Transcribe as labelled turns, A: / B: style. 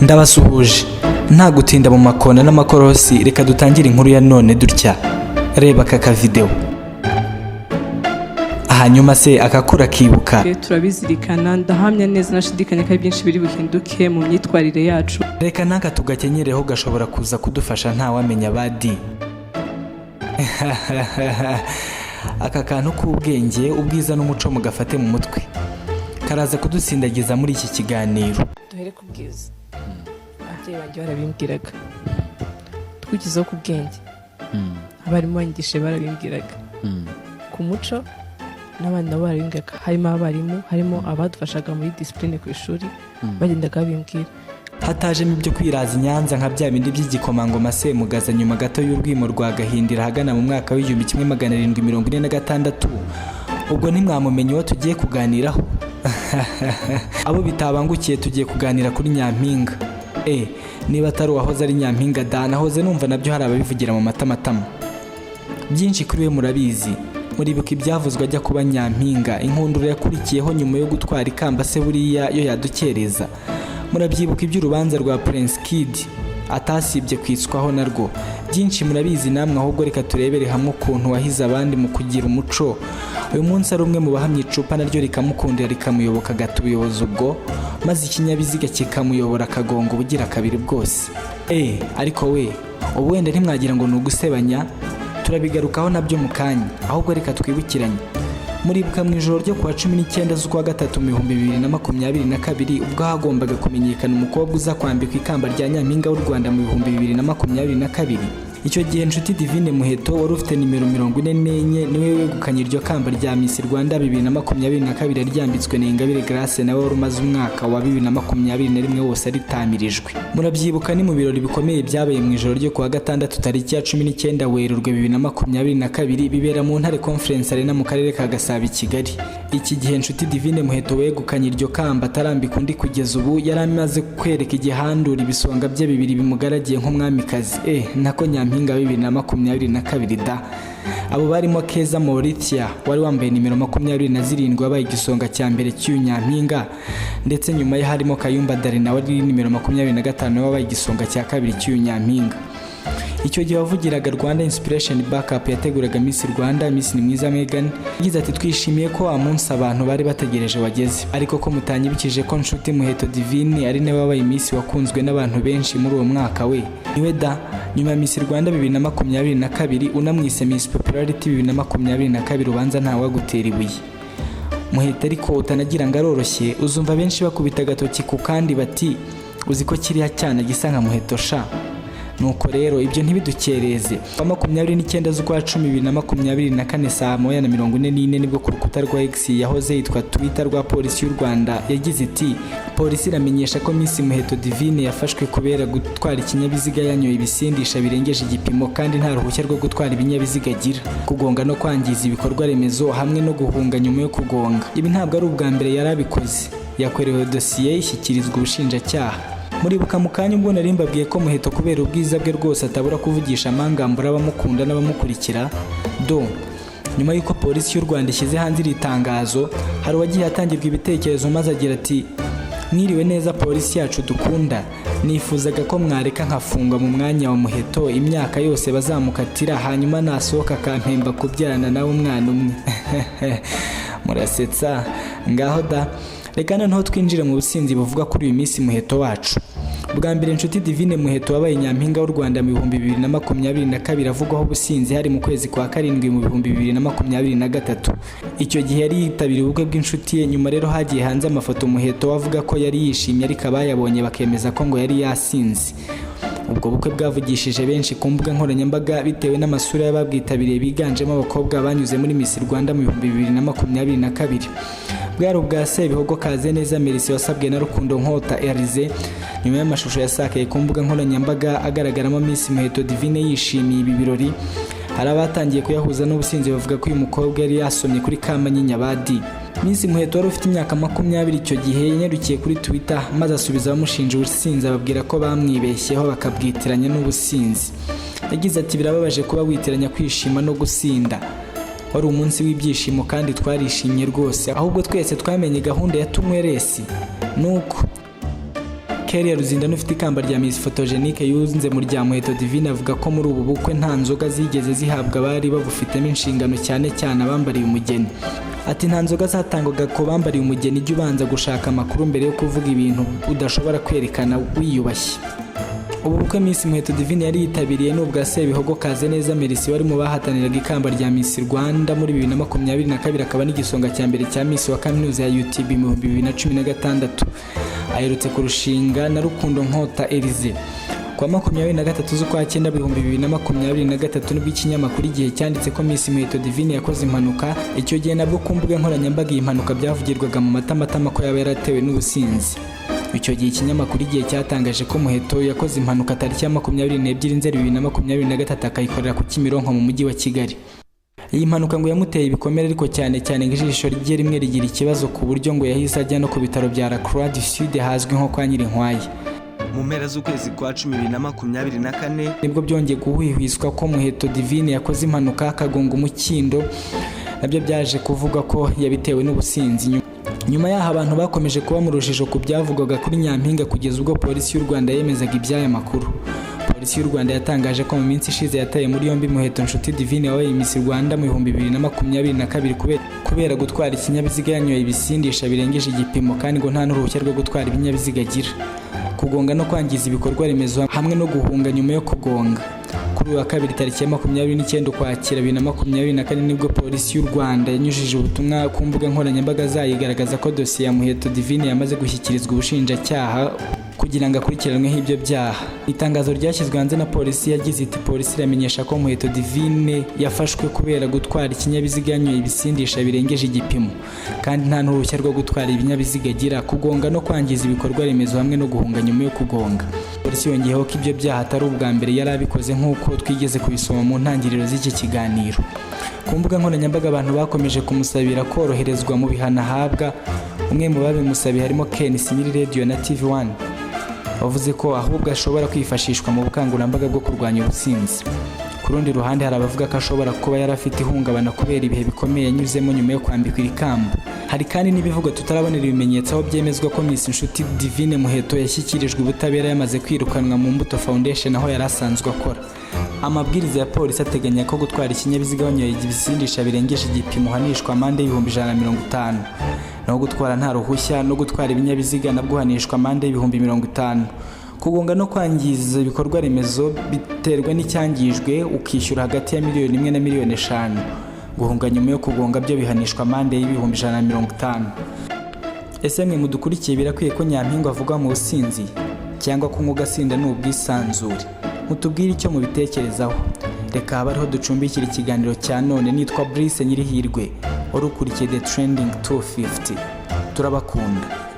A: Ndabasuhuje nta gutinda mu makona n'amakorosi, reka dutangire inkuru ya none dutya. Reba aka video. Hanyuma se akakura kibuka.
B: Turabizirikana, ndahamya neza nashidikanya ko byinshi biri buhinduke mu myitwarire yacu.
A: Reka naka tugakenyereho gashobora kuza kudufasha nta wamenya badi. Aka kantu k'ubwenge, ubwiza n'umuco mugafate mu mutwe. Karaza kudusindagiza muri iki kiganiro.
B: Duhere ku bwiza. Ababyeyi banjye barabimbwiraga. Twigizeho ku bwenge. Abarimu banyigishe barabimbwiraga. Ku muco n'abandi nabo barabimbwiraga. Harimo abarimu, harimo abadufashaga muri discipline ku ishuri, bagendaga babimbwira.
A: Hatajemo ibyo kwiraza Nyanza nka bya bindi by'igikomangoma Semugaza nyuma gato y'urwimo rwa Gahindira hagana mu mwaka w'1746. Ubwo ntimwamumenye uwo tugiye kuganiraho. Abo bitabangukiye tugiye kuganira kuri Nyampinga. Niba atari uwahoze ari Nyampinga da, nahoze numva nabyo hari ababivugira mu matamatama. Byinshi kuri we murabizi. Muribuka ibyavuzwe ajya kuba Nyampinga, inkundura yakurikiyeho nyuma yo gutwara ikamba se buriya yo yadukereza. Murabyibuka iby'urubanza rwa Prince Kid atasibye kwitswaho narwo. Byinshi murabizi namwe, ahubwo reka turebere hamwe ukuntu wahize abandi mu kugira umuco. Uyu munsi ari umwe mu bahamye icupa naryo rikamukundira rikamuyoboka gato ubuyobozi ubwo, maze ikinyabiziga kikamuyobora akagonga ubugira kabiri bwose. Ariko we ubu wenda ntimwagira ngo ni ugusebanya, turabigarukaho nabyo mu kanya, ahubwo reka twibukiranye. Muribuka mu ijoro ryo kuwa 19 z'ukwa gatatu 2022 ubwo hagombaga kumenyekana umukobwa uza kwambikwa ikamba rya Nyampinga w'u Rwanda mu 2022. Icyo gihe Nshuti Divine Muheto wari ufite nimero 44 niwe wegukanye iryo kamba rya Miss Rwanda 2022 ryambitswe na Ingabire Grace nawe wari umaze umwaka wa 2021 wose aritamirijwe. Murabyibuka ni mu birori bikomeye byabaye mu ijoro ryo kuwa gatandatu tariki ya 19 Werurwe 2022 bibera mu Ntare Conference Arena mu karere ka Gasabo i Kigali. Iki gihe Nshuti Divine Muheto wegukanye iryo kamba atarambika undi kugeza ubu, yari amaze kwereka igihandura ibisonga bye bibiri bimugaragiye nk'umwamikazi. Nako Nyampinga 2022 da. Abo barimo Keza Mauritia wari wambaye nimero 27 wabaye igisonga cya mbere cy'uyu Nyampinga, ndetse nyuma ye harimo Kayumba Darina wari nimero 25 wabaye igisonga cya kabiri cy'uyu Nyampinga. Icyo gihe wavugiraga Rwanda Inspiration Backup yateguraga Miss Rwanda, Miss Nimwiza Megan, yagize ati twishimiye ko amunsi abantu bari bategereje wageze, ariko ko mutanyibukije ko Nshuti Muheto Divine ari nawe wabaye Miss wakunzwe n'abantu benshi muri uwo mwaka we. Niwe da, nyuma ya Miss Rwanda 2022 unamwise Miss Popularity 2022, ubanza nta wagutera ibuye. Muheto ariko utanagira ngo aroroshye, uzumva benshi bakubita agatoki ku kandi bati uzi ko kiriya cyana gisa nka Muheto sha. Nuko rero ibyo ntibidukereze. 29 z'ukwa 10 2024 saa 1:44 nibwo ku rukuta rwa X yahoze yitwa Twitter rwa Polisi y'u Rwanda yagize iti polisi iramenyesha ko Miss Muheto Divine yafashwe kubera gutwara ikinyabiziga yanyoye ibisindisha birengeje igipimo kandi nta ruhushya rwo gutwara ibinyabiziga agira, kugonga no kwangiza ibikorwa remezo hamwe no guhunga nyuma yo kugonga. Ibi ntabwo ari ubwa mbere yarabikoze. Yakorewe dosiye ishyikirizwa ubushinjacyaha. Muribuka mu kanya ubwo nari mbabwiye ko Muheto kubera ubwiza bwe rwose atabura kuvugisha amangambura abamukunda n'abamukurikira. Nyuma y'uko polisi y'u Rwanda ishyize hanze iri tangazo, hari uwagiye atangirwa ibitekerezo maze agira ati mwiriwe neza polisi yacu dukunda, nifuzaga ko mwareka nkafungwa mu mwanya wa Muheto imyaka yose bazamukatira, hanyuma nasohoka akampemba kubyarana nawe umwana umwe. Murasetsa ngaho da. Reka noneho twinjire mu businzi buvuga kuri uyu Miss Muheto wacu. Bwa mbere Nshuti Divine Muheto wabaye Nyampinga w'u Rwanda mu 2022 avugwaho ubusinzi hari mu kwezi kwa karindwi mu 2023. Icyo gihe yari yitabiriye ubukwe bw'inshuti ye. Nyuma rero hagiye hanze amafoto Muheto wavuga ko yari yishimye, ariko abayabonye bakemeza ko ngo yari yasinze. Ubwo bukwe bwavugishije benshi ku mbuga nkoranyambaga bitewe n'amasura y'ababwitabiriye biganjemo abakobwa banyuze muri Miss Rwanda mu 2022. Bwari ubwa Sebihogo Kazeneza Melissa wasabwe na Rukundo Nkota Elize. Nyuma y'amashusho yasakaye ku mbuga nkoranyambaga agaragaramo Miss Muheto Divine yishimiye ibi birori, hari abatangiye kuyahuza n'ubusinzi bavuga ko uyu mukobwa yari yasomye kuri Kamanyinya badi. Miss Muheto wari ufite imyaka 20 icyo gihe yanyarukiye kuri Twitter maze asubiza abamushinja ubusinzi, ababwira ko bamwibeshyeho bakabwitiranya n'ubusinzi. Yagize ati birababaje kuba witiranya kwishima no gusinda. Wari umunsi w'ibyishimo kandi twarishimye rwose, ahubwo twese twamenye gahunda ya tunyweresi. Nuko Kelly Ruzindana ufite ikamba rya Miss Photogenique yunze mu rya Muheto Divine avuga ko muri ubu bukwe nta nzoga zigeze zihabwa abari babufitemo inshingano cyane cyane abambariye umugeni. Ati nta nzoga zatangwaga ko bambariye umugeni, ujya ubanza gushaka amakuru mbere yo kuvuga ibintu udashobora kwerekana wiyubashye. Ubu bukwe Miss Muheto Divine yari yitabiriye n'ubwa Sebihogo Kazeneza Merci wari mu bahataniraga ikamba rya Miss Rwanda muri 2022 akaba n'igisonga cya mbere cya Miss wa kaminuza ya UTB mu 2016. Aherutse kurushinga na Rukundo Nkota Elize kwa 23 z'ukwa 9 2023 nibwo ikinyamakuru Igihe cyanditse ko Miss Muheto Divine yakoze impanuka. Icyo gihe nabwo ku mbuga nkoranyambaga iyi mpanuka byavugirwaga mu matamatama ko yaba yaratewe n'ubusinzi. Icyo gihe ikinyamakuru Igihe cyatangaje ko Muheto yakoze impanuka tariki ya 22 Nzeri 2023 akayikorera ku Kimironko mu mujyi wa Kigali. Iyi mpanuka ngo yamuteye ibikomere ariko cyane cyane ijisho rye rimwe rigira ikibazo ku buryo ngo yahise ajya no ku bitaro bya La Croix du Sud hazwi nko kwa Nyirinkwayi.
C: Mu mpera z'ukwezi kwa 2024
A: nibwo byongeye guhwihwiswa ko Muheto Divine yakoze impanuka akagonga umukindo, nabyo byaje kuvuga ko yabitewe n'ubusinzi. Nyuma y'aho abantu bakomeje kuba mu rujijo ku byavugwaga kuri Nyampinga kugeza ubwo polisi y'u Rwanda yemezaga iby'aya makuru. Polisi y'u Rwanda yatangaje ko mu minsi ishize yataye muri yombi Muheto Nshuti Divine wabaye Miss Rwanda mu 2022 kubera gutwara ikinyabiziga yanyoye ibisindisha birengeje igipimo kandi ngo nta n'uruhushya rwo gutwara ibinyabiziga agira, kugonga no kwangiza ibikorwa remezo hamwe no guhunga nyuma yo kugonga. Kuri wa kabiri tariki ya 29 Ukwakira 2024 nibwo polisi y'u Rwanda yanyujije ubutumwa ku mbuga nkoranyambaga zayigaragaza ko dosiye ya Muheto Divine yamaze gushyikirizwa ubushinjacyaha kugira ngo akurikiranweho ibyo byaha. Itangazo ryashyizwe hanze na polisi yagize iti polisi iramenyesha ko Muheto Divine yafashwe kubera gutwara ikinyabiziga yanyoye ibisindisha birengeje igipimo kandi nta n'uruhushya rwo gutwara ibinyabiziga agira, kugonga no kwangiza ibikorwa remezo hamwe no guhunga nyuma yo kugonga. Polisi yongeyeho ko ibyo byaha atari ubwa mbere yari abikoze nk'uko twigeze kubisoma mu ntangiriro z'iki kiganiro. Ku mbuga nkoranyambaga abantu bakomeje kumusabira koroherezwa mu bihano ahabwa. Umwe mu babimusabiye harimo Ken Sinyiri Radio na TV1 bavuze ko ahubwo ashobora kwifashishwa mu bukangurambaga bwo kurwanya ubusinzi. Ku rundi ruhande hari abavuga ko ashobora kuba yarafite ihungabana kubera ibihe bikomeye yanyuzemo nyuma yo kwambikwa iri kamba. Hari kandi n'ibivuga tutarabonera ibimenyetso aho byemezwa ko Miss Nshuti Divine Muheto yashyikirijwe ubutabera yamaze kwirukanwa mu Mbuto Foundation aho yari asanzwe akora. Amabwiriza ya polisi ateganya ko gutwara ikinyabiziga wanyoye ibisindisha birengeje igipimo uhanishwa amande y'150,000, naho gutwara nta ruhushya no gutwara ibinyabiziga nabwo uhanishwa amande y'50,000. Kugonga no kwangiza ibikorwa remezo biterwa n'icyangijwe ukishyura hagati ya miliyoni 1 na miliyoni 5. Guhunga nyuma yo kugonga byo bihanishwa amande y'150,000. Ese mwe mudukurikiye birakwiye ko Nyampinga avuga mu businzi cyangwa ko umugasinda n'ubwisanzure? Mutubwire icyo mubitekerezaho. Reka abariho ducumbikira ikiganiro cya none. Nitwa Brice Nyirihirwe, wari ukurikiye The Trending 250. Turabakunda.